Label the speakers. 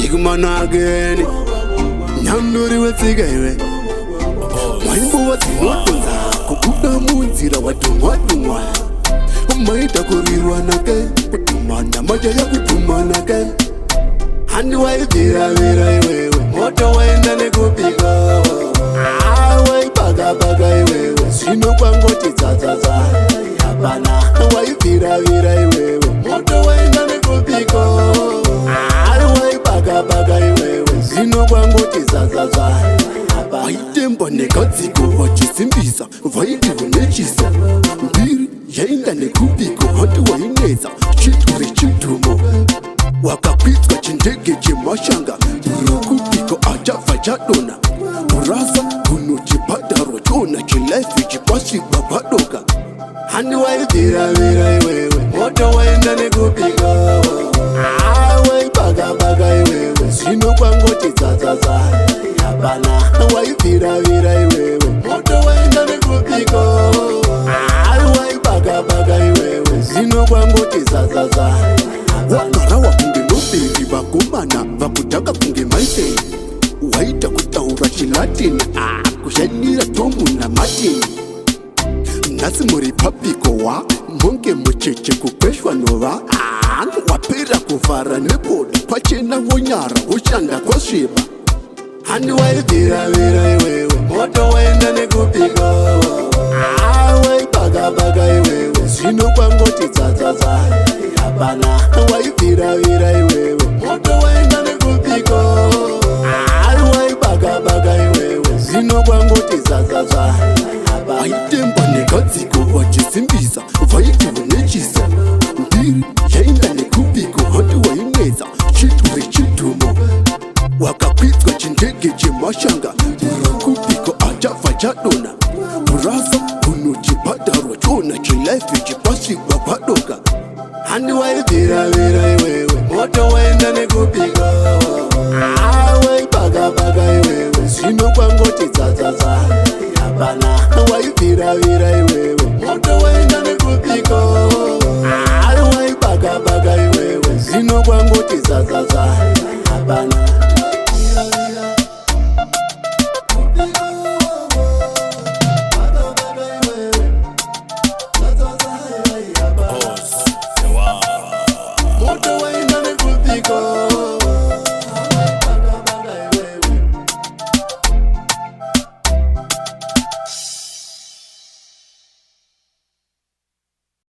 Speaker 1: big man again. Nyanduri wetsika iwe Waimbo watinotonza kubuda munzira watumwa Umaita kurirwa nake kutumana maja ya kutumana ke Handi waivira iwewe moto waenda nekupika Waibaga iwewe sino kwangoti zazaza Yapana waivira iwewe moto waenda nekupika Waibaga iwewe sino kwangoti zazaza Waitemba nekadziko wachisimbisa vaiti unechisa Mbiri yainda nekupiko hati waineza chituri chitumo Wakapitswa chindege chemashanga Burukupiko achafa chadona Burasa kuno chipadaro chona chilaifi chipashigwa padoka Handi waivira iwewe moto waenda nekupika Waibaga iwewe sino kwangoti zazaza Yapana waivira iwewe moto waenda nekupika Waibaga iwewe sino kwangoti zazaza Wakarawa kunge nobeli vakomana vakutaka kunge maiteni Waita kutaura chilatini kushanira tomu na matini Nasi muripapiko wa monge mucheche kukweshwa nova Wapera kuvara nepoda pachena wonyara ushanda kwa shiba Handi waivira iwewe moto waenda nekupika Waibaga iwewe sino kwangoti zazaza Yapana waivira iwewe moto waenda nekupika Waibaga iwewe sino kwangoti zazaza Waitemba nekadziko wachisimbisa vaiti unechisa Mbiri yainda nekupiko hati waineza chituri chitumo Wakapitswa chindege chemashanga Burukupiko achafa chadona Burasa kuno chipadaro chona chilaifi chipashigwa padoka Handi waivira iwewe moto waenda nekupika Waibaga iwewe sino kwangoti zazaza Yapana waivira iwewe moto waenda nekupika